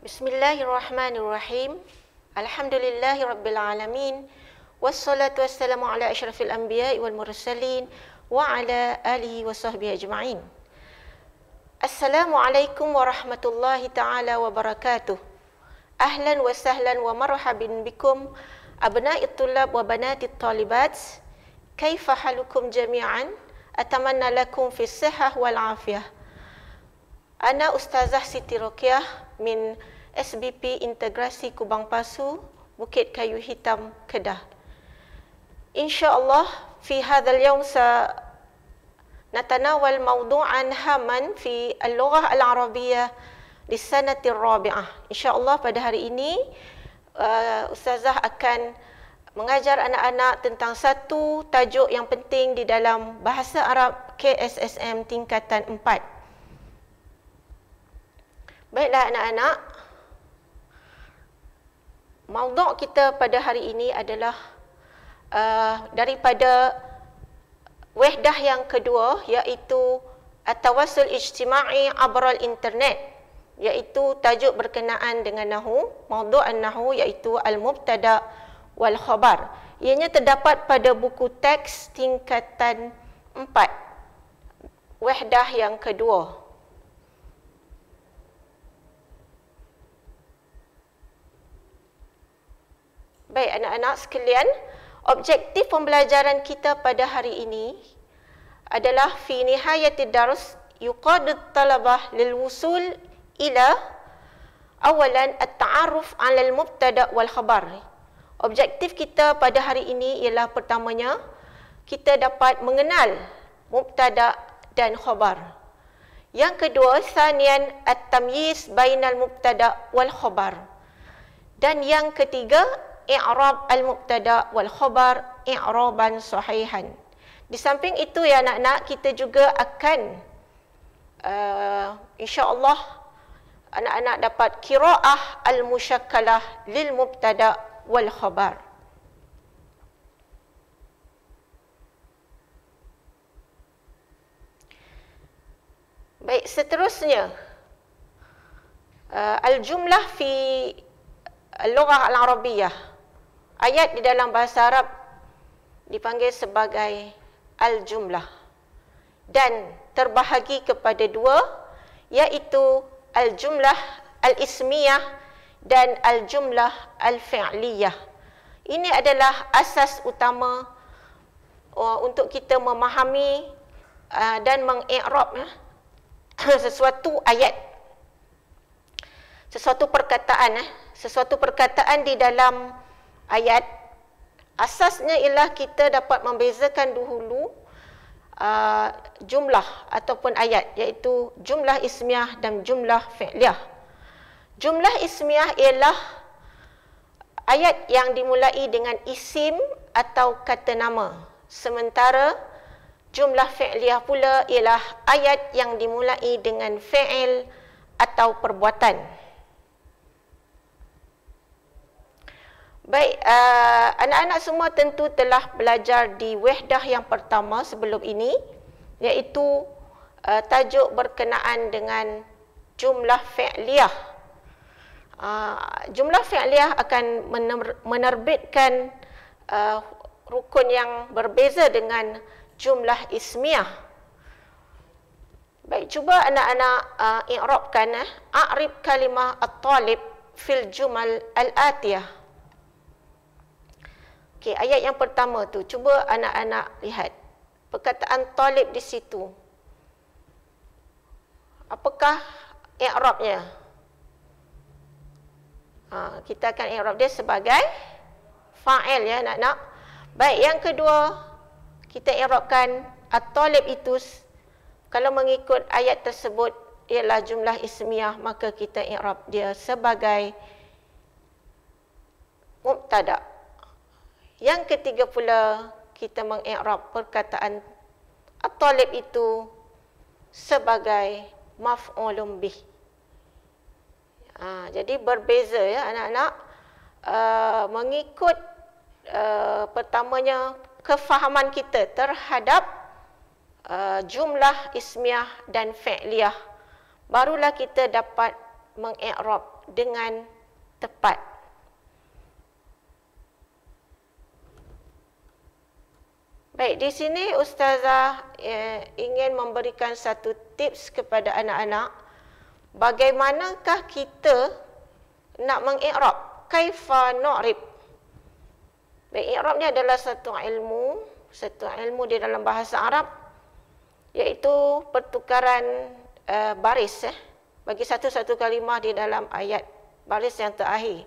Bismillahirrahmanirrahim. Alhamdulillahirabbil alamin. Wassalatu wassalamu ala asyrafil anbiya'i wal mursalin wa ala alihi wa sahbihi ajma'in. Assalamualaikum warahmatullahi taala wabarakatuh. Ahlan wa sahlan wa marhaban bikum abna'it tullab wa banatit talibat. Kaifa halukum jami'an? Atamanna lakum fis sihhah wal afiyah. Ana Ustazah Siti Rokiah min SBP Integrasi Kubang Pasu, Bukit Kayu Hitam, Kedah. InsyaAllah, fi hadzal yawm natanawal mawdu'an haman fi al-lughah al-arabiyyah lis-sanati ar-rabi'ah. InsyaAllah pada hari ini Ustazah akan mengajar anak-anak tentang satu tajuk yang penting di dalam bahasa Arab KSSM tingkatan 4. Baiklah anak-anak, maudhu' kita pada hari ini adalah daripada wahdah yang kedua, iaitu at-tawassul ijtima'i abral internet, iaitu tajuk berkenaan dengan nahu. Maudhu' an-nahu iaitu al-mubtada' wal khabar. Ianya terdapat pada buku teks tingkatan 4, wahdah yang kedua. Baik anak-anak sekalian, objektif pembelajaran kita pada hari ini adalah fi nihayatid dars yuqaddu talabah lil wusul ila awalan at-ta'arruf 'ala al-mubtada' wal khabar. Objektif kita pada hari ini ialah pertamanya kita dapat mengenal mubtada' dan khabar. Yang kedua, sanian at-tamyiz bainal mubtada' wal khabar. Dan yang ketiga, i'rab al-mubtada' wal khabar i'raban sahihan. Di samping itu ya anak-anak, kita juga akan insya-Allah anak-anak dapat qiraah al-musyakkalah lil mubtada' wal khabar. Baik, seterusnya al-jumlah fi al-lughah al-arabiyyah. Ayat di dalam bahasa Arab dipanggil sebagai al-jumlah dan terbahagi kepada dua, iaitu al-jumlah al-ismiyah dan al-jumlah al-fi'liyah. Ini adalah asas utama untuk kita memahami dan mengi'rab sesuatu ayat, sesuatu perkataan di dalam ayat. Asasnya ialah kita dapat membezakan dahulu jumlah ataupun ayat, iaitu jumlah ismiyah dan jumlah fi'liyah. Jumlah ismiyah ialah ayat yang dimulai dengan isim atau kata nama, sementara jumlah fi'liyah pula ialah ayat yang dimulai dengan fi'il atau perbuatan. Baik, anak-anak semua tentu telah belajar di wahdah yang pertama sebelum ini, iaitu tajuk berkenaan dengan jumlah fi'liyah. Jumlah fi'liyah akan menerbitkan rukun yang berbeza dengan jumlah ismiyah. Baik, cuba anak-anak i'rabkan a'rib kalimah at-talib fil jumal al-atiyah. Okey, ayat yang pertama tu, cuba anak-anak lihat perkataan talib di situ. Apakah i'rabnya? Kita akan i'rab dia sebagai fa'il ya anak-anak. Baik, yang kedua kita i'rabkan at-talib itu kalau mengikut ayat tersebut ialah jumlah ismiyah, maka kita i'rab dia sebagai mubtada'. Yang ketiga pula, kita mengi'rab perkataan at-talib itu sebagai maf'ulun bih. Jadi berbeza ya anak-anak, mengikut pertamanya kefahaman kita terhadap jumlah ismiyah dan fi'liyah, barulah kita dapat mengi'rab dengan tepat. Baik, di sini Ustazah ingin memberikan satu tips kepada anak-anak. Bagaimanakah kita nak mengi'rab? Kaifa nu'rib? Baik, i'rab ni adalah satu ilmu di dalam bahasa Arab, iaitu pertukaran baris bagi satu-satu kalimah di dalam ayat baris yang terakhir,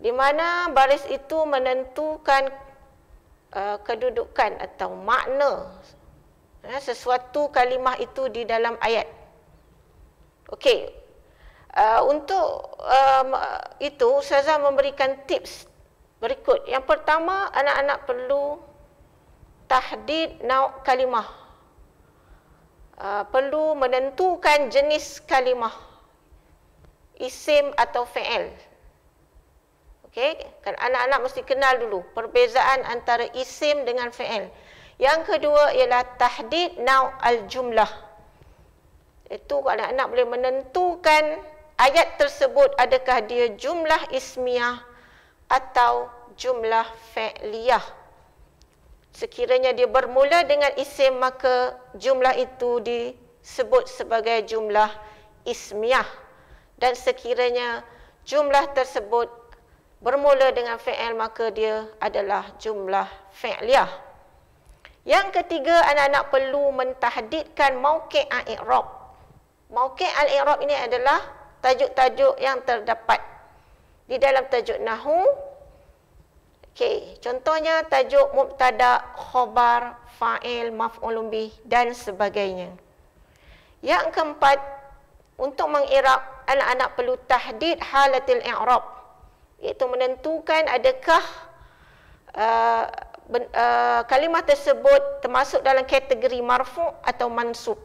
di mana baris itu menentukan kedudukan atau makna sesuatu kalimah itu di dalam ayat. Okey, untuk itu Ustazah memberikan tips berikut. Yang pertama, anak-anak perlu tahdid nau' kalimah, perlu menentukan jenis kalimah, isim atau fi'il. Okey, kan anak-anak mesti kenal dulu perbezaan antara isim dengan fi'il. Yang kedua ialah tahdid nau' al-jumlah. Itu anak-anak boleh menentukan ayat tersebut adakah dia jumlah ismiyah atau jumlah fi'liyah. Sekiranya dia bermula dengan isim, maka jumlah itu disebut sebagai jumlah ismiyah. Dan sekiranya jumlah tersebut bermula dengan fi'il, maka dia adalah jumlah fi'liyah. Yang ketiga, anak-anak perlu mentahdidkan mauqi' al-i'rab. Mauqi' al-i'rab ini adalah tajuk-tajuk yang terdapat di dalam tajuk nahwu. Okey, contohnya tajuk mubtada, khabar, fa'il, maf'ulun bih dan sebagainya. Yang keempat, untuk mengi'rab, anak-anak perlu tahdid halatil i'rab, iaitu menentukan adakah kalimah tersebut termasuk dalam kategori marfu' atau mansub.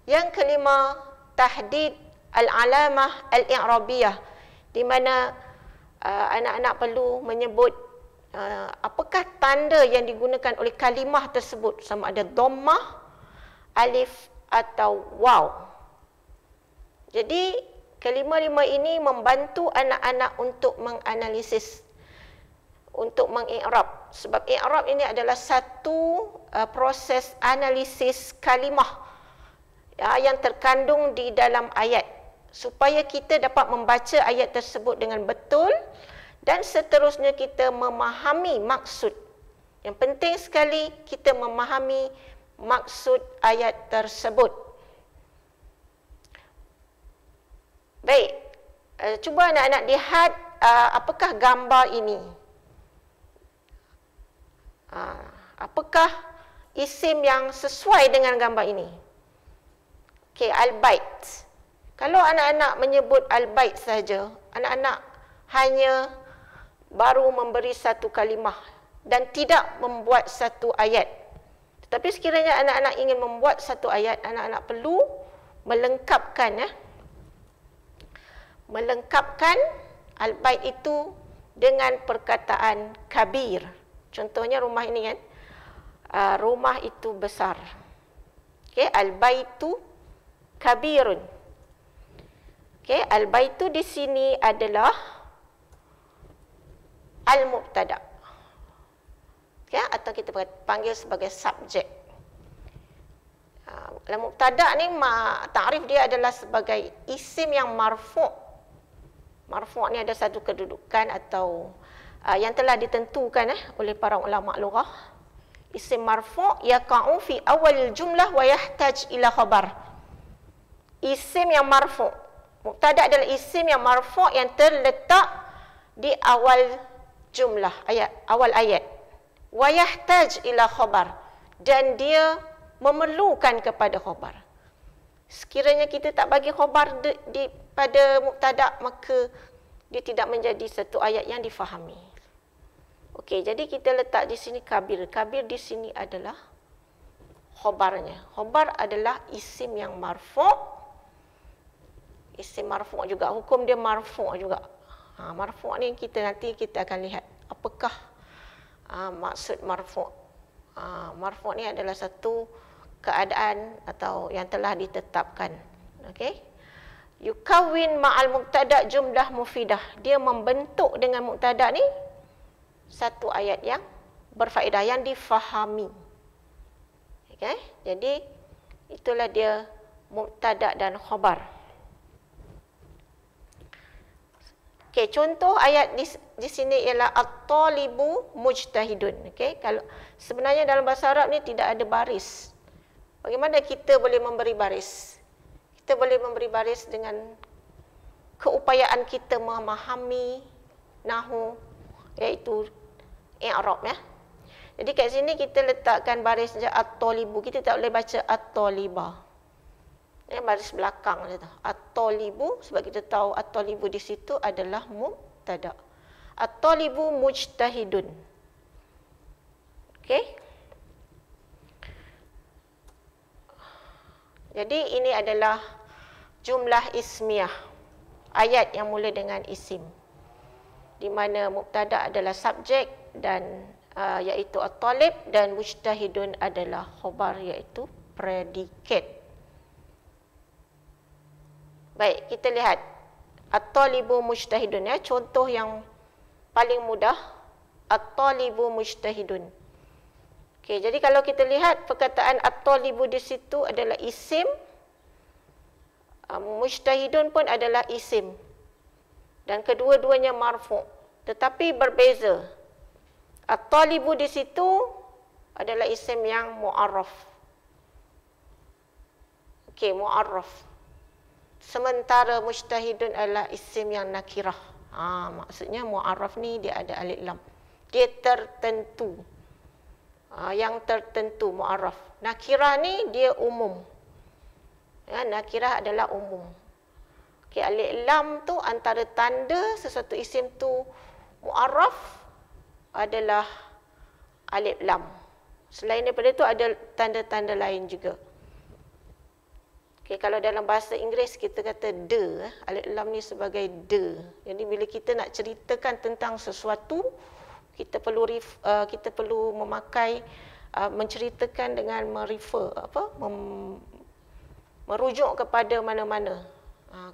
Yang kelima, tahdid al-alamah al-i'rabiyah, di mana anak-anak perlu menyebut apakah tanda yang digunakan oleh kalimah tersebut, sama ada dhammah, alif atau waw. Jadi kelima-lima ini membantu anak-anak untuk menganalisis, untuk mengi'rab. Sebab i'rab ini adalah satu proses analisis kalimah yang terkandung di dalam ayat, supaya kita dapat membaca ayat tersebut dengan betul dan seterusnya kita memahami maksud. Yang penting sekali kita memahami maksud ayat tersebut. Baik, cuba anak-anak lihat apakah gambar ini. Apakah isim yang sesuai dengan gambar ini? Okey, al-bait. Kalau anak-anak menyebut al-bait saja, anak-anak hanya baru memberi satu kalimah dan tidak membuat satu ayat. Tetapi sekiranya anak-anak ingin membuat satu ayat, anak-anak perlu melengkapkan al-bait itu dengan perkataan kabir. Contohnya rumah ini kan, rumah itu besar. Okey, al-baitu kabirun. Okey, al-baitu di sini adalah al-mubtada. Okey, atau kita panggil sebagai subjek. Al-mubtada ni ta'rif dia adalah sebagai isim yang marfu'. Marfu' ni ada satu kedudukan atau yang telah ditentukan oleh para ulama lughah. Isim marfu' yaqa'u fi awal jumlah wa yahtaj ila khabar. Isim yang marfu'. Mubtada adalah isim yang marfu' yang terletak di awal jumlah ayat, awal ayat. Wa yahtaj ila khabar, dan dia memerlukan kepada khabar. Sekiranya kita tak bagi khabar pada mubtada, maka dia tidak menjadi satu ayat yang difahami. Okey, jadi kita letak di sini kabir. Kabir di sini adalah khobarnya. Khobar adalah isim yang marfu'. Isim marfu' juga. Hukum dia marfu' juga. Marfu' ni nanti kita akan lihat apakah maksud marfu'. Marfu' ni adalah satu keadaan atau yang telah ditetapkan. Okey. Yukawwin ma'al mubtada' jumlah mufidah. Dia membentuk dengan mubtada' ni satu ayat yang berfaedah, yang difahami. Okay? Jadi itulah dia mubtada' dan khabar. Okay, contoh ayat di sini ialah at-talibu mujtahidun. Okay? Kalau sebenarnya dalam bahasa Arab ni tidak ada baris. Bagaimana kita boleh memberi baris? Kita boleh memberi baris dengan keupayaan kita memahami nahwu, iaitu i'rab, ya. Jadi kat sini kita letakkan baris at-talibu. Kita tak boleh baca at-talibah. Baris belakang dia tu. At-talibu, sebab kita tahu at-talibu di situ adalah mubtada'. At-talibu mujtahidun. Okey. Jadi ini adalah jumlah ismiyah. Ayat yang mula dengan isim. Di mana mubtada' adalah subjek dan iaitu at-talib, dan mujtahidun adalah khabar, iaitu predikat. Baik, kita lihat at-talibu mujtahidun, ya. Contoh yang paling mudah, at-talibu mujtahidun. Okey, jadi kalau kita lihat perkataan at-talibu di situ adalah isim, mujtahidun pun adalah isim. Dan kedua-duanya marfu', tetapi berbeza. At-talibu di situ adalah isim yang mu'arraf. Okey, mu'arraf. Sementara mujtahidun adalah isim yang nakirah. Maksudnya mu'arraf ni dia ada alif lam. Dia tertentu. Yang tertentu mu'arraf. Nakirah ni dia umum. Ya, nakirah adalah umum. Okay, alif lam tu antara tanda sesuatu isim tu mu'arraf adalah alif lam. Selain daripada itu ada tanda-tanda lain juga. Okay, kalau dalam bahasa Inggeris kita kata the, alif lam ni sebagai the. Jadi bila kita nak ceritakan tentang sesuatu, kita perlu memakai menceritakan dengan merujuk kepada mana-mana.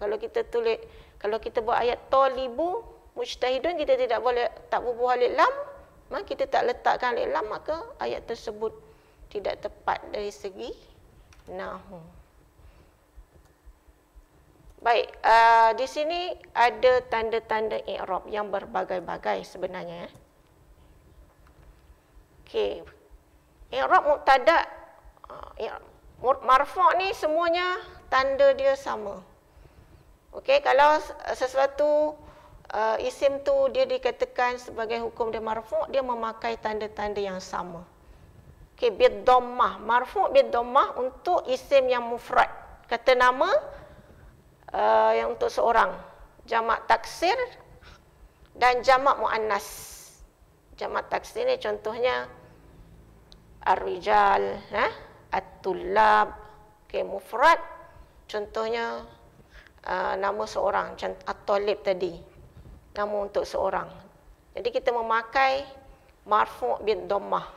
Kalau kita buat ayat talibu mujtahidun, kita tak bubuh alif lam, kita tak letakkan alif lam, maka ayat tersebut tidak tepat dari segi nahwu. Baik, di sini ada tanda-tanda i'rab yang berbagai-bagai sebenarnya. Okey. I'rab mubtada', marfu' ni semuanya tanda dia sama. Okey, kalau sesuatu isim tu dia dikatakan sebagai hukum dia marfu', dia memakai tanda-tanda yang sama. Okey, bid dhammah, marfu' bid dhammah untuk isim yang mufrad. Kata nama yang untuk seorang, jamak taksir dan jamak muannas. Jamak taksir ni contohnya ar-rijal, at-tullab. Okey, mufrad contohnya nama seorang, at-talib tadi, nama untuk seorang. Jadi kita memakai marfu' bid dhammah.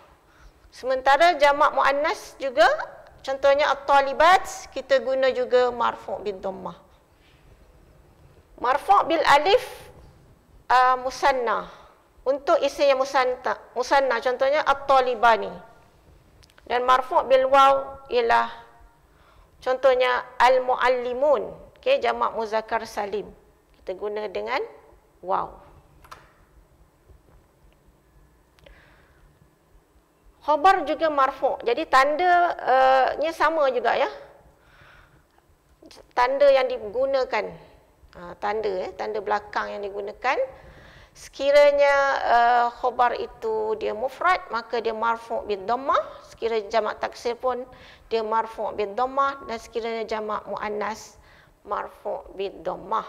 Sementara jamak muannas juga, contohnya at-talibat, kita guna juga marfu' bid dhammah. Marfu' bil alif musanna. Untuk isim yang musanna, contohnya at-talibani. Dan marfu' bil waw ialah contohnya al-muallimun. Okey, jamak muzakkar salim. Kita guna dengan waw. Khabar juga marfu'. Jadi tandanya sama juga, ya. Tanda yang digunakan. Tanda belakang yang digunakan, sekiranya khabar itu dia mufrad, maka dia marfu' bid dhammah. Sekiranya jamak taksir pun dia marfu' bid dhammah, dan sekiranya jamak muannas marfu' bid dhammah.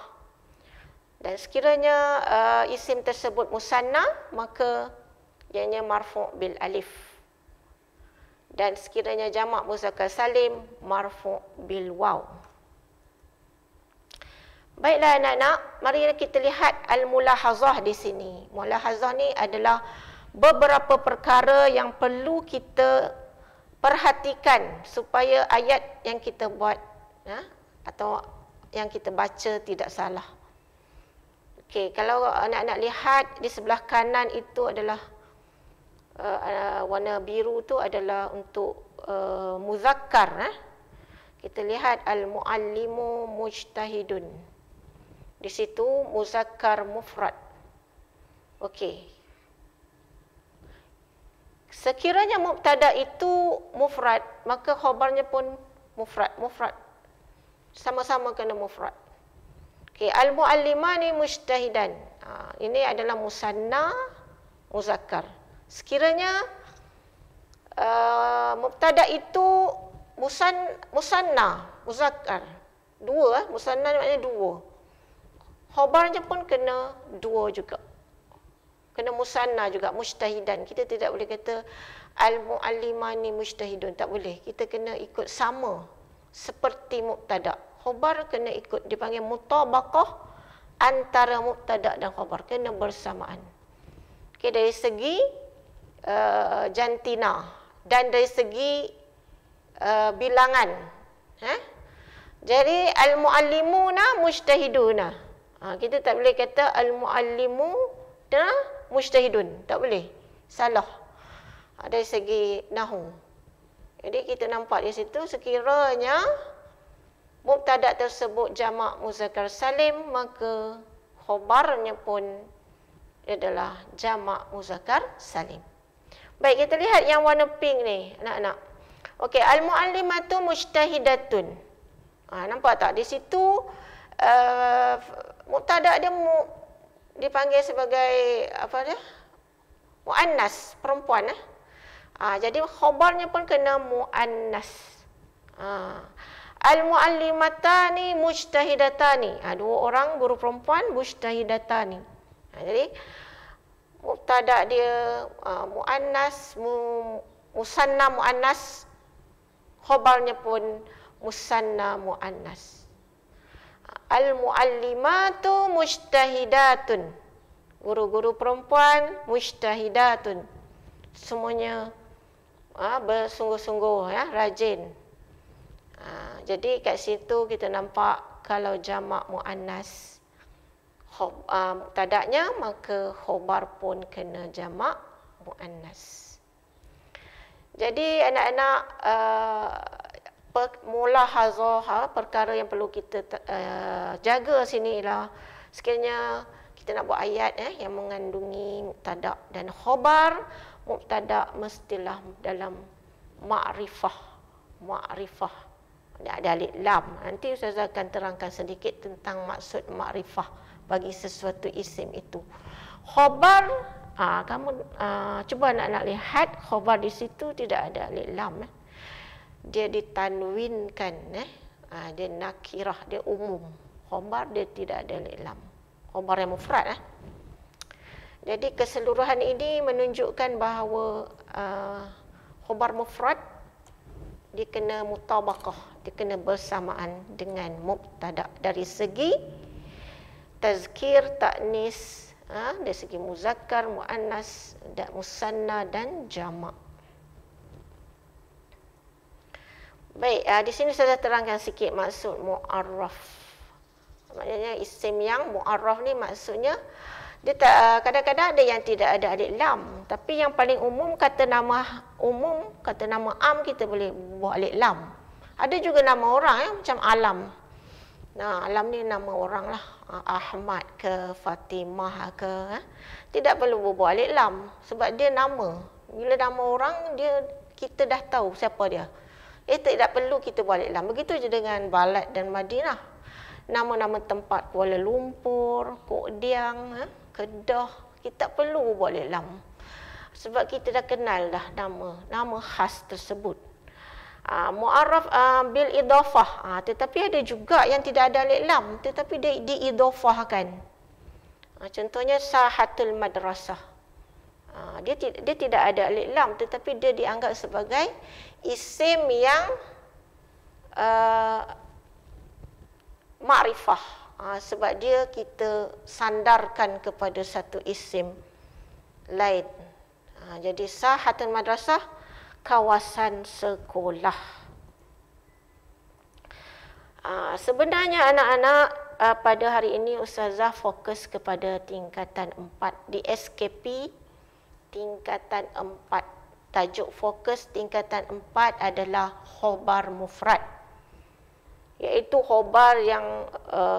Dan sekiranya isim tersebut musanna, maka ianya marfu' bil alif. Dan sekiranya jamak muzakkar salim marfu' bil waw. Baiklah anak-anak, mari kita lihat al-mulahazah di sini. Mulahazah ni adalah beberapa perkara yang perlu kita perhatikan supaya ayat yang kita buat atau yang kita baca tidak salah. Okey, kalau anak-anak lihat di sebelah kanan itu adalah warna biru tu adalah untuk muzakkar. Kita lihat al-muallimu mujtahidun. Di situ muzakkar mufrad. Okey. Sekiranya mubtada itu mufrad, maka khabarnya pun mufrad. Sama-sama kena mufrad. Okey, al-muallimani mujtahidan. Ini adalah musanna muzakkar. Sekiranya mubtada itu musanna muzakkar. Dua, musanna maknanya dua. Khabarnya pun kena dua juga. Kena musanna juga, mujtahidan. Kita tidak boleh kata al-muallimani mujtahidun, tak boleh. Kita kena ikut sama seperti mubtada. Khabar kena ikut, dipanggil mutabaqah antara mubtada dan khabar, kena bersamaan. Okey, dari segi jantina dan dari segi bilangan. Jadi al-muallimuna mujtahiduna. Kita tak boleh kata al-muallimu dan mujtahidun. Tak boleh. Salah. Dari segi nahu. Jadi kita nampak di situ sekiranya mubtada tersebut jamak muzakkar salim, maka khabarnya pun adalah jamak muzakkar salim. Baik, kita lihat yang warna pink ni, anak-anak. Okey, al-muallimatu mujtahidatun. Nampak tak? Di situ mubtada dia dipanggil sebagai apa dia? Muannas, perempuan. Jadi khabarnya pun kena muannas. Al-muallimatani mujtahidatani. Dua orang guru perempuan mujtahidatani. Jadi mubtada dia muannas, musanna muannas, khabarnya pun musanna muannas. Al-muallimatu mujtahidatun. Guru-guru perempuan mujtahidatun. Semuanya bersungguh-sungguh, rajin. Jadi kat situ kita nampak kalau jamak muannas mubtada'nya, maka khabar pun kena jamak muannas. Jadi anak-anak, mulahazah, perkara yang perlu kita jaga sini ialah sekiranya kita nak buat ayat yang mengandungi mubtada dan khabar, mubtada mestilah dalam ma'rifah. Ada alif lam. Nanti Ustazah akan terangkan sedikit tentang maksud ma'rifah bagi sesuatu isim itu. Khabar, kamu cuba anak-anak lihat khabar di situ tidak ada alif lam. Dia ditanwinkan, dia nakirah, dia umum. Khabar dia tidak ada alif lam. Khabar yang mufrad. Jadi keseluruhan ini menunjukkan bahawa khabar mufrad dia kena mutabaqah, dia kena bersamaan dengan mubtada dari segi tazkir, ta'nis, dari segi muzakkar, muannas, musanna dan jamak. Baik, di sini saya terangkan sikit maksud mu'arraf. Maknanya isim yang mu'arraf ni maksudnya dia kadang-kadang ada yang tidak ada alif lam, tapi yang paling umum kata nama umum, kata nama am kita boleh buat alif lam. Ada juga nama orang macam Alam. Nah, Alam ni nama orang lah. Ahmad ke Fatimah ke, tidak perlu buat alif lam sebab dia nama. Bila nama orang dia kita dah tahu siapa dia. Tidak perlu kita buat alif lam. Begitu je dengan Balad dan Madinah. Nama-nama tempat Kuala Lumpur, Kodiang, Kedah, kita tak perlu buat alif lam. Sebab kita dah kenal dah nama khas tersebut. Mu'arraf bil idhafah. Tetapi ada juga yang tidak ada alif lam tetapi dia diidhafahkan. Contohnya sahatul madrasah. Dia tidak ada alif lam, tetapi dia dianggap sebagai isim yang ma'rifah. Sebab dia kita sandarkan kepada satu isim lain. Jadi sahatul madrasah, kawasan sekolah. Sebenarnya anak-anak pada hari ini Ustazah fokus kepada tingkatan 4 di SKP tingkatan 4. Tajuk fokus tingkatan 4 adalah khobar mufrad, iaitu khobar yang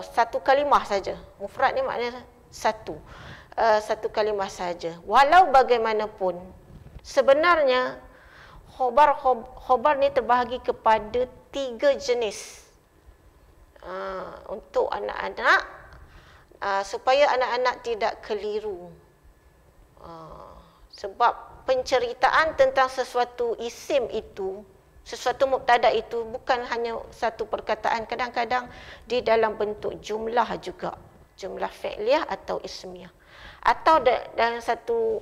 satu kalimah saja. Mufrad ni maknanya satu kalimah saja. Walau bagaimanapun, sebenarnya khobar ni terbahagi kepada 3 jenis. Untuk anak-anak, supaya anak-anak tidak keliru. Sebab penceritaan tentang sesuatu isim itu, sesuatu mubtada itu bukan hanya satu perkataan, kadang-kadang di dalam bentuk jumlah juga, jumlah fi'liyah atau ismiyah, atau dalam satu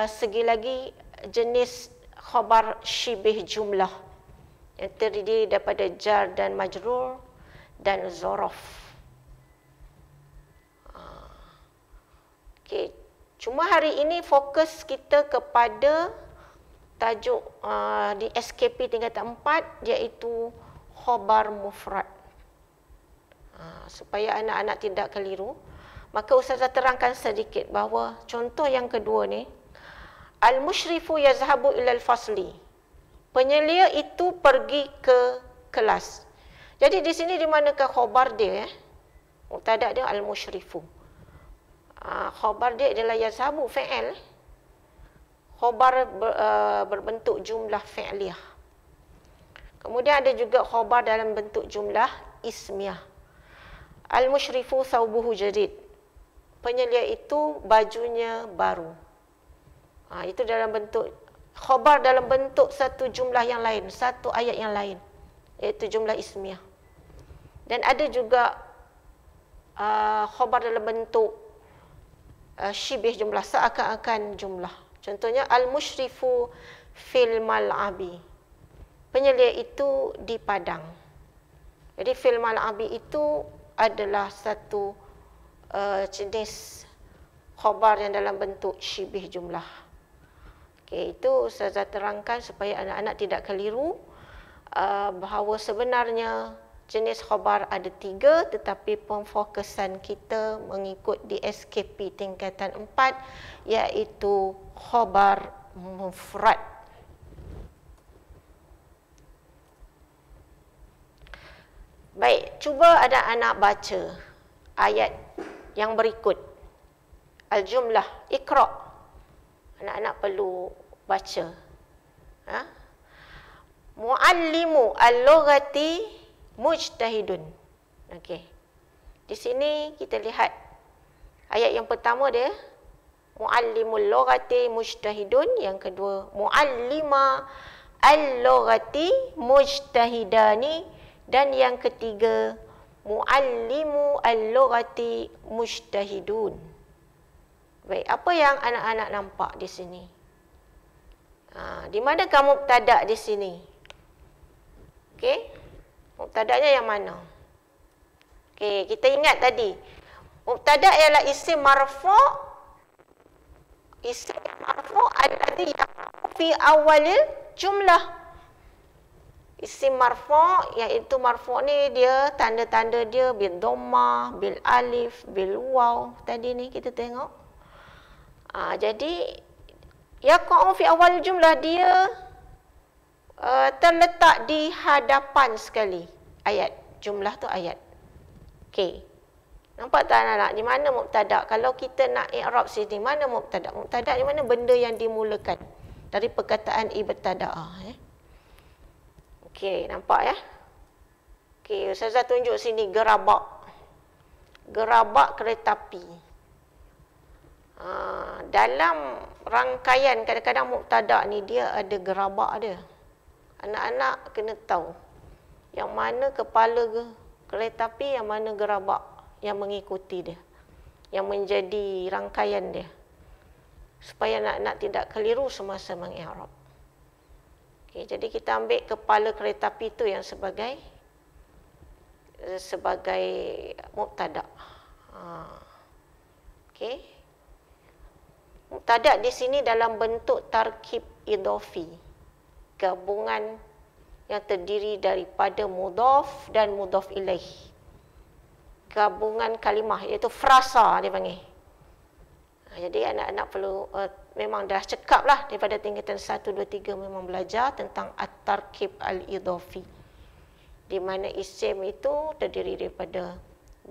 segi lagi jenis khabar syibih jumlah yang terdiri daripada jar dan majrur dan zorof. Okey, cuma hari ini fokus kita kepada tajuk di SKP tingkatan 4, iaitu khobar mufrad. Supaya anak-anak tidak keliru, maka Ustazah terangkan sedikit bahawa contoh yang kedua ni, al-musyrifu yazhabu ilal fasli. Penyelia itu pergi ke kelas. Jadi di sini di manakah khobar dia? Mubtada dia al-musyrifu. Khobar dia adalah yazhabu, fi'il. Khobar berbentuk jumlah fi'liyah. Kemudian ada juga khobar dalam bentuk jumlah ismiyah. Al-musyrifu thawbuhu jadid. Penyelia itu bajunya baru. Itu dalam bentuk khobar dalam bentuk satu jumlah yang lain, satu ayat yang lain, iaitu jumlah ismiyah. Dan ada juga khobar dalam bentuk syibih jumlah, seakan-akan jumlah. Contohnya al-musyrifu fil mal'abi. Penyelia itu di padang. Jadi fil mal'abi itu adalah satu jenis khobar yang dalam bentuk syibih jumlah. Okey, itu Ustazah terangkan supaya anak-anak tidak keliru bahawa sebenarnya jenis khobar ada 3, tetapi pemfokusan kita mengikut di SKP tingkatan 4, iaitu khobar mufrad. Baik, cuba anak-anak baca ayat yang berikut. Al-jumlah, Iqra. Anak-anak perlu baca. Muallimu al-lughati mujtahidun. Okey. Di sini kita lihat ayat yang pertama dia muallimul lughati mujtahidun, yang kedua muallima al-lughati mujtahidani, dan yang ketiga muallimu al-lughati mujtahidun. Baik, apa yang anak-anak nampak di sini? Di mana kamu mubtada di sini? Okey. Mubtada'nya yang mana? Okey, kita ingat tadi. Mubtada' ialah isim marfu'. Isim marfu' alladhi yaqa'u fi awalil jumlah. Isim marfu' iaitu marfu' ni dia tanda-tanda dia bil dhammah, bil alif, bil waw. Tadi ni kita tengok. Jadi yaqa'u fi awal jumlah, dia terletak di hadapan sekali ayat. Jumlah tu ayat. Okey. Nampak tak anak-anak? Di mana mubtada'? Kalau kita nak i'rab sini, mana mubtada'? Mubtada' di mana? Benda yang dimulakan dari perkataan ibtada'a. Okey, nampak ya? Okey, Ustazah tunjuk sini gerabak. Gerabak kereta api. Dalam rangkaian kadang-kadang mubtada' ni dia ada gerabak dia. Anak-anak kena tahu yang mana kepala kereta api, yang mana gerabak yang mengikuti dia, yang menjadi rangkaian dia. supaya anak-anak tidak keliru semasa meng'irab. Okey, jadi kita ambil kepala kereta api itu yang sebagai mubtada. Okey. Mubtada di sini dalam bentuk tarkib idhafi. Gabungan yang terdiri daripada mudhaf dan mudhaf ilaih. Gabungan kalimah, iaitu frasa dia panggil. Jadi anak-anak perlu memang dah cekap lah daripada tingkatan 1, 2, 3 memang belajar tentang at-tarkib al-idhafi. Di mana isim itu terdiri daripada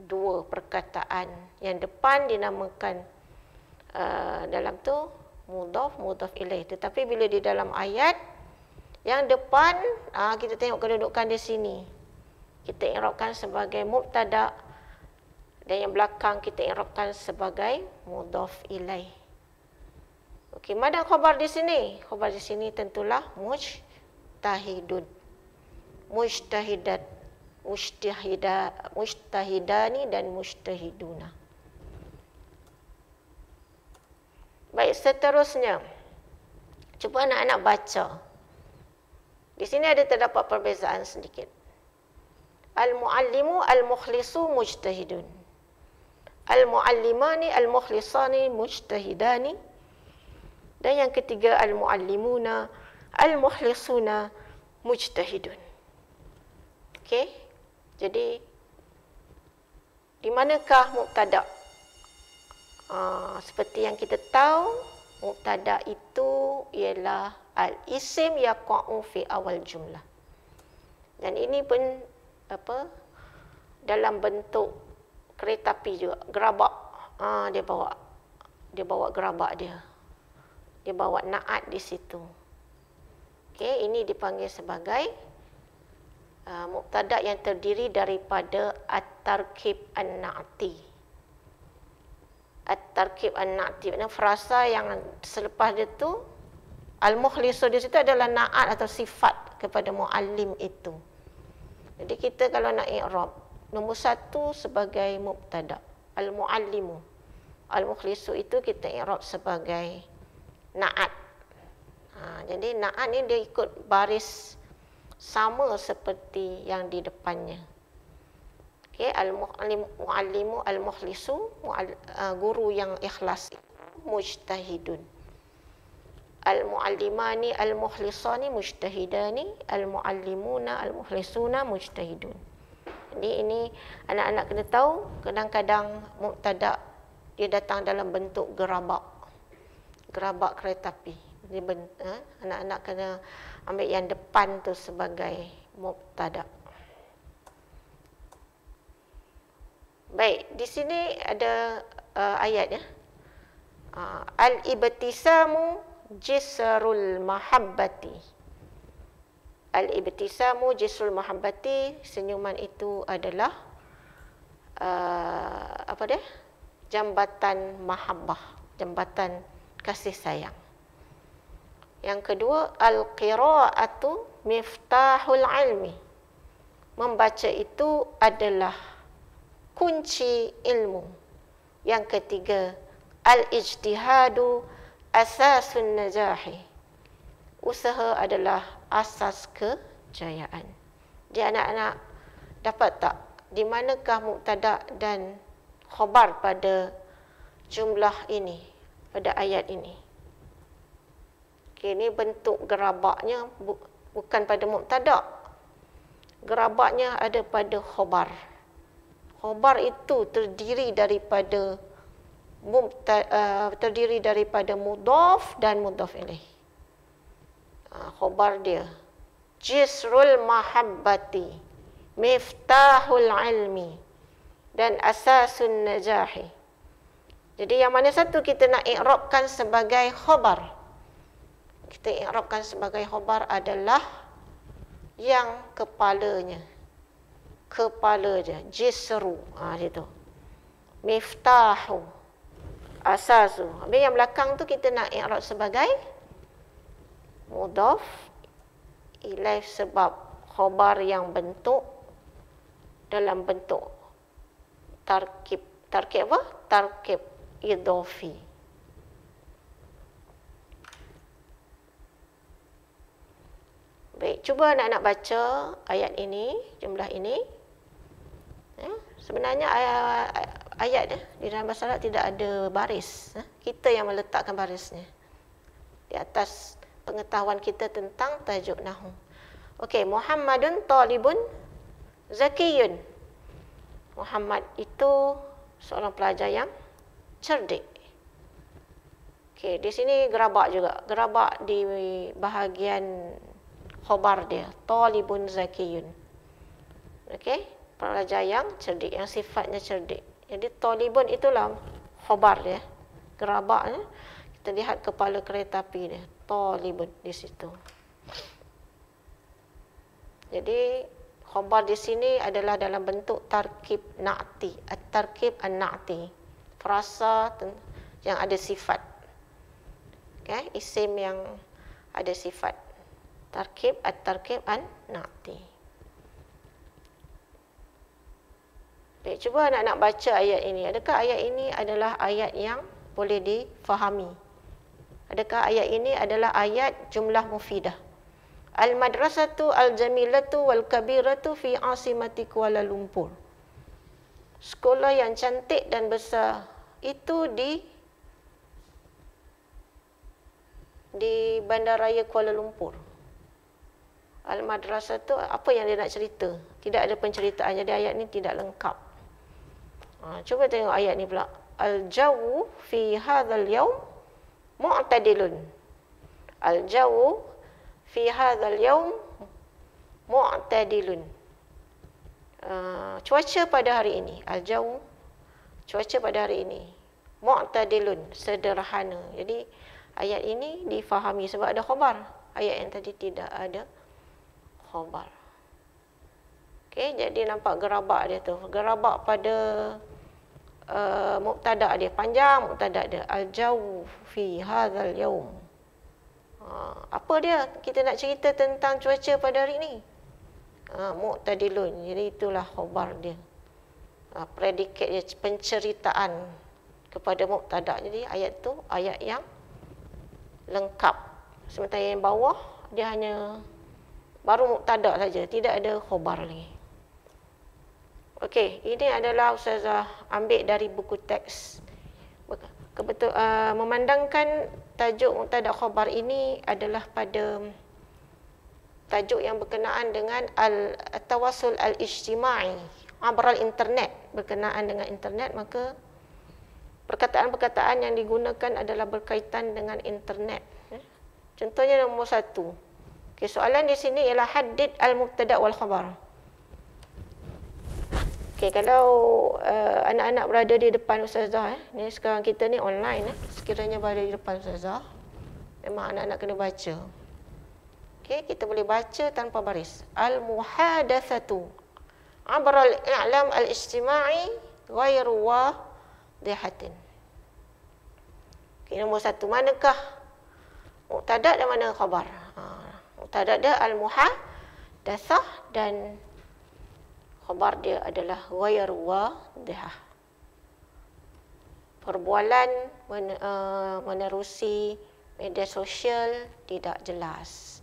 dua perkataan. Yang depan dinamakan dalam tu mudhaf, mudhaf ilaih. Tetapi bila di dalam ayat yang depan kita tengok kedudukan di sini. Kita i'rabkan sebagai mubtada dan yang belakang kita i'rabkan sebagai mudhaf ilaih. Okey, mana khabar di sini? Khabar di sini tentulah mujtahidun. Mujtahidat, mujtahidani dan mujtahiduna. Baik, seterusnya. Cuba anak-anak baca. Di sini ada terdapat perbezaan sedikit. Al-muallimu al-mukhlisu mujtahidun. Al-muallimani al-mukhlisani mujtahidani. Dan yang ketiga al-muallimuna al-mukhlisuna mujtahidun. Okey. Jadi di manakah mubtada? Seperti yang kita tahu, mubtada itu ialah al-isim yaqa'u fi awal jumlah. Dan ini pun dalam bentuk kereta api juga, gerabak. Dia bawa gerabak dia. Dia bawa na'at di situ. Okey, ini dipanggil sebagai mubtada yang terdiri daripada at-tarkib an-na'ti. At-tarkib an-na'ti, maknanya frasa yang selepas dia tu al-mukhlisu di situ adalah na'at atau sifat kepada muallim itu. Jadi kita kalau nak i'rab, nombor satu sebagai mubtada, al-muallimu. Al-mukhlisu itu kita i'rab sebagai na'at. Jadi na'at ni dia ikut baris sama seperti yang di depannya. Okey, al-muallimu al-mukhlisu, guru yang ikhlas, mujtahidun. Al-muallimani al-mukhlisani mujtahidani, al-muallimuna al-mukhlisuna mujtahidun. Jadi ini anak-anak kena tahu, kadang-kadang mubtada dia datang dalam bentuk gerabak. Gerabak kereta api. Jadi anak-anak kena ambil yang depan tu sebagai mubtada. Baik, di sini ada ayat ya. Al-ibtisamu jisrul mahabbati. Al-ibtisamu jisrul mahabbati, senyuman itu adalah jambatan mahabbah, jambatan kasih sayang. Yang kedua, al-qira'atu miftahul ilmi. Membaca itu adalah kunci ilmu. Yang ketiga, al-ijtihadu asasun najahi. Usaha adalah asas kejayaan. Jadi anak-anak dapat tak di manakah mubtada dan khabar pada jumlah ini, pada ayat ini? Okay, ini bentuk gerabaknya bukan pada mubtada. Gerabaknya ada pada khabar. Khabar itu terdiri daripada mudhaf dan mudhaf ilaih. Khabar dia jisrul mahabbati, miftahul ilmi dan asasun najahi. Jadi yang mana satu kita nak i'rabkan sebagai khabar? Kita i'rabkan sebagai khabar adalah yang kepalanya. Kepala je, jisru, itu. Miftahu, asasu. Habis yang belakang tu kita nak i'rab sebagai mudhaf ilaih sebab khabar yang bentuk dalam bentuk tarkib. Tarkib apa? Tarkib idhafi. Baik, cuba anak-anak baca ayat ini, jumlah ini. Sebenarnya ayat di dalam bahasa Arab tidak ada baris. Kita yang meletakkan barisnya di atas pengetahuan kita tentang tajuk nahwu. Okey, Muhammadun talibun zakiyun. Muhammad itu seorang pelajar yang cerdik. Okey, di sini gerabak juga. Gerabak di bahagian khabar dia, talibun zakiyun. Okey, pelajar yang cerdik, yang sifatnya cerdik. Jadi talibun itulah khabar dia. Gerabaknya kita lihat kepala kereta api dia, talibun di situ. Jadi khabar di sini adalah dalam bentuk tarkib na'ti, at-tarkib an-na'ti. Frasa yang ada sifat. Okey, isim yang ada sifat. Tarkib at-tarkib an-na'ti. Baik, cuba anak-anak baca ayat ini. Adakah ayat ini adalah ayat yang boleh difahami? Adakah ayat ini adalah ayat jumlah mufidah? Al-madrasatu al-jamilatu wal-kabiratu fi asimati Kuala Lumpur. Sekolah yang cantik dan besar itu di bandaraya Kuala Lumpur. Al-madrasatu, apa yang dia nak cerita? Tidak ada penceritaan, jadi ayat ini tidak lengkap. Cuba tengok ayat ni pula. Al-jawu fi hadzal yaum mu'tadilun. Al-jawu fi hadzal yaum mu'tadilun. Cuaca pada hari ini. Al-jawu, cuaca pada hari ini. Mu'tadilun, sederhana. Jadi ayat ini difahami sebab ada khabar. Ayat yang tadi tidak ada khabar. Okey, jadi nampak gerabak dia tu. Gerabak pada mubtada dia, panjang mubtada dia. Al-jawu fi hadzal yaum. Apa dia? Kita nak cerita tentang cuaca pada hari ini. Mu'tadilun. Jadi itulah khabar dia. Predikat dia, penceritaan kepada mubtada. Jadi ayat tu ayat yang lengkap. Sementara yang bawah dia hanya baru mubtada saja, tidak ada khabar lagi. Okey, ini adalah Ustazah ambil dari buku teks. Memandangkan tajuk mubtada khabar ini adalah pada tajuk yang berkenaan dengan al-tawassul al-ijtima'i abral internet, berkenaan dengan internet, maka perkataan-perkataan yang digunakan adalah berkaitan dengan internet. Contohnya nombor 1. Okay, soalan di sini ialah haddid al-mubtada wal khabar. Okay, kalau anak-anak berada di depan Ustazah, ni sekarang kita ni online, sekiranya berada di depan Ustazah, memang anak-anak kena baca. Okay, kita boleh baca tanpa baris. Al-muhadatsatu abra al-i'lam al-ijtima'i ghairu wadihatin. Okay, nombor 1, manakah mubtada dan mana khabar? Mubtada dia al-muhadatsah dan khabar dia adalah ghairu wadihah. Perbualan menerusi media sosial tidak jelas.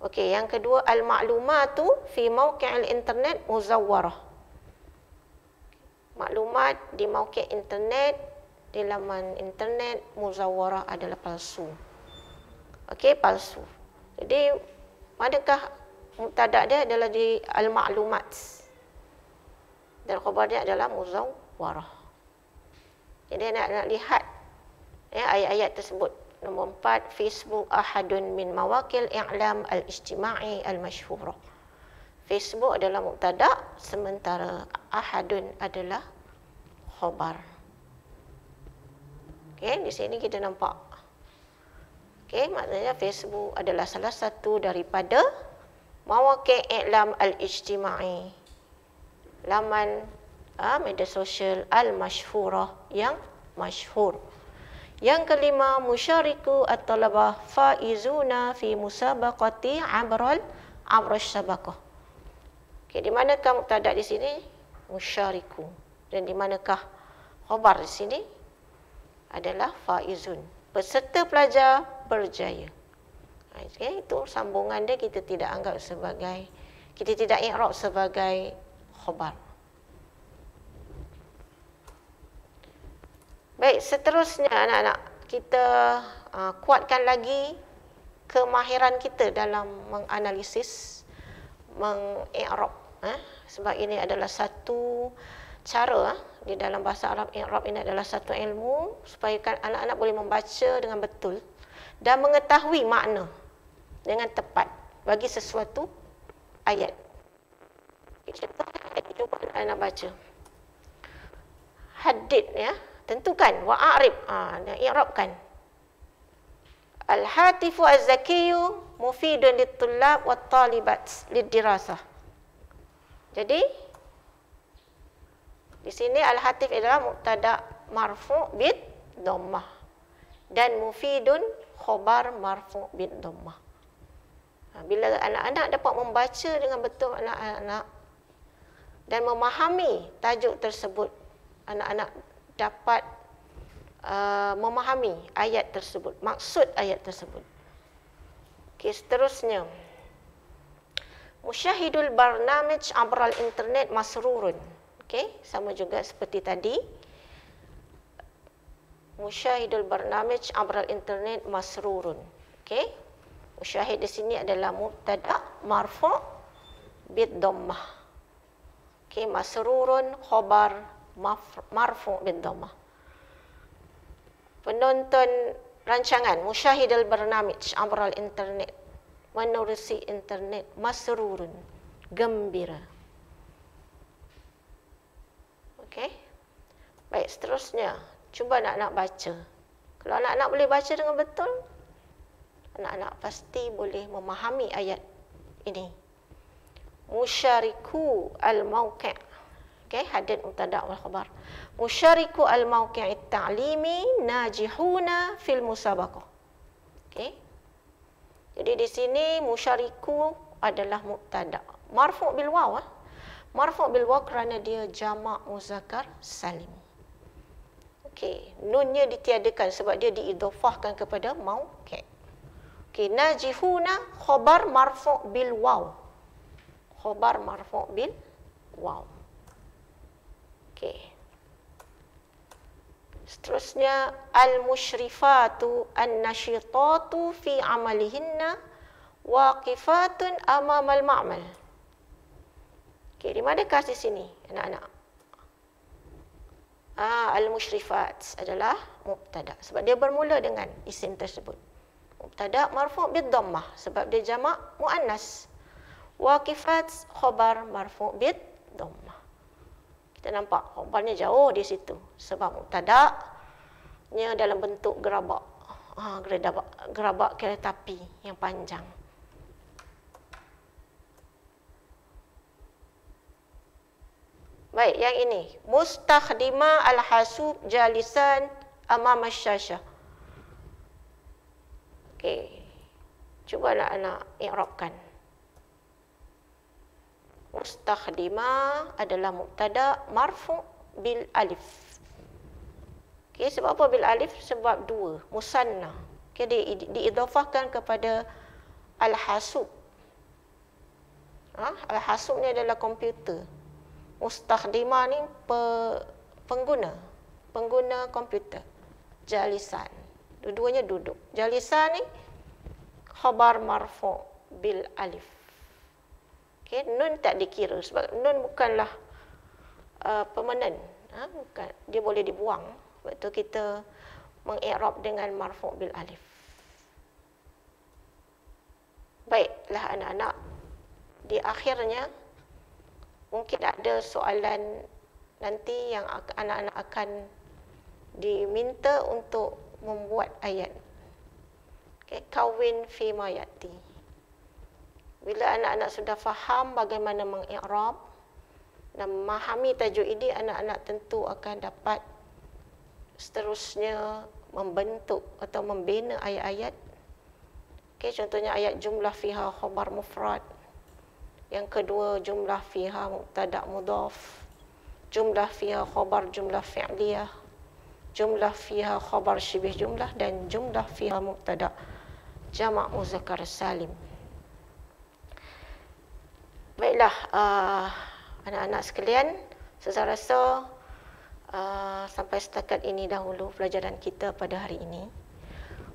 Okey, yang kedua, al-ma'lumatu fi mawqi'il internet muzawwarah. Maklumat di mawqi' internet, di laman internet muzawwarah adalah palsu. Okey, palsu. Jadi manakah mubtada dia adalah di al-ma'lumat dan khabar dia adalah muzawwarah. Jadi nak lihat ayat-ayat tersebut. Nombor 4, Facebook ahadun min mawaqil i'lam al-ijtima'i al-masyhurah. Facebook adalah mubtada, sementara ahadun adalah khabar. Okey, di sini kita nampak. Okey, maknanya Facebook adalah salah satu daripada mawaqi' i'lam al-ijtima'i, laman media sosial al-masyhurah, yang masyhur. Yang kelima, musyariku at-talabah faizuna fi musabaqati abral sabaqah. Okey, di manakah mubtada di sini? Musyariku. Dan di manakah khabar di sini? Adalah faizun. Peserta pelajar berjaya. Okay, itu sambungan dia kita tidak anggap sebagai, kita tidak i'rab sebagai khabar. Baik, seterusnya anak-anak, kita kuatkan lagi kemahiran kita dalam menganalisis, meng-i'rab. Sebab ini adalah satu cara di dalam bahasa Arab. I'rab ini adalah satu ilmu supaya anak-anak boleh membaca dengan betul dan mengetahui makna dengan tepat bagi sesuatu ayat. Contoh, cuba anak baca. Haddid, ya, tentukan, wa'arib, i'rabkan. Al-hatifu az-zakiyu mufidun lit-tullab wat-talibat lid-dirasah. Jadi di sini al-hatif adalah mubtada marfu' bid dhammah dan mufidun khabar marfu' bid dhammah. Bila anak-anak dapat membaca dengan betul anak-anak dan memahami tajuk tersebut, anak-anak dapat memahami ayat tersebut, maksud ayat tersebut. Okey, seterusnya. Musyahidul barnamij abral internet masrurun. Okey, sama juga seperti tadi. Musyahidul barnamij abral internet masrurun. Okey. Musyahid di sini adalah mubtada marfu' bid dhammah. Okey, masrurun khabar marfu' bid dhammah. Penonton rancangan musyahidul barnamij abral internet, menerusi internet, masrurun, gembira. Okey. Baik, seterusnya. Cuba anak-anak baca. Kalau anak-anak boleh baca dengan betul, anak-anak pasti boleh memahami ayat ini. Musyariku al-mawqi'. Okey, hadid mubtada' wal khabar. Musyariku al-mawqi' at-ta'limi najihuna fil musabaqah. Okey. Jadi di sini musyariku adalah mubtada' marfu' bil waw. Marfu' bil waw kerana dia jamak muzakkar salim. Okey, nunnya ditiadakan sebab dia diidhafahkan kepada mauqi'. Okey, najihuna khabar marfu' bil waw. Khabar marfu' bil waw. Okey. Seterusnya, al-musyrifatu an-nashitatu fi amalihinna waqifatun amamal ma'mal. Okey, di manakah di sini anak-anak? Al-musyrifat adalah mubtada sebab dia bermula dengan isim tersebut. Mubtada marfu' bid dhammah sebab dia jamak muannas. Waqifat khabar marfu' bid dhammah. Kita nampak khabarnya jauh di situ sebab mubtada'nya dalam bentuk gerabak. Gerabak kereta api yang panjang. Baik, yang ini. Mustakhdima al-hasub jalisan amam asy-syasyah. Okey. Cuba anak-anak i'rabkan. Mustakhdima adalah mubtada marfu' bil alif. Okey, sebab apa bil alif? Sebab dua, musanna. Okey, diidhafahkan kepada al-hasub. Al-hasub ni adalah komputer. Mustakhdimah ni pengguna komputer. Jalisan, dua-duanya duduk. Jalisan ni khabar marfu' bil alif. Okey, nun tak dikira sebab nun bukanlah permanen. Bukan, dia boleh dibuang. Sebab tu kita mengi'rab dengan marfu' bil alif. Baiklah anak-anak, di akhirnya mungkin ada soalan nanti yang anak-anak akan diminta untuk membuat ayat. Okay, kawin fi ma yati. Bila anak-anak sudah faham bagaimana mengi'rab dan memahami tajuk ini, anak-anak tentu akan dapat seterusnya membentuk atau membina ayat-ayat. Okay, contohnya ayat jumlah fiha khabar mufrad. Yang kedua, jumlah fiha mubtada' mudhaf. Jumlah fiha khabar jumlah fi'liyah. Jumlah fiha khabar syibih jumlah dan jumlah fiha mubtada' jamak muzakkar salim. Baiklah, anak-anak sekalian, saya rasa sampai setakat ini dahulu pelajaran kita pada hari ini.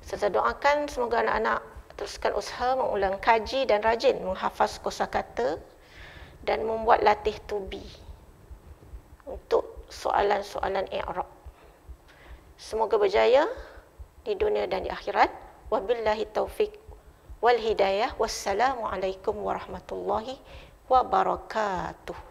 Saya doakan semoga anak-anak teruskan usaha mengulang kaji dan rajin menghafaz kosakata dan membuat latih to be untuk soalan-soalan i'rab. Semoga berjaya di dunia dan di akhirat. Wabillahi taufiq wal hidayah. Wassalamualaikum warahmatullahi wabarakatuh.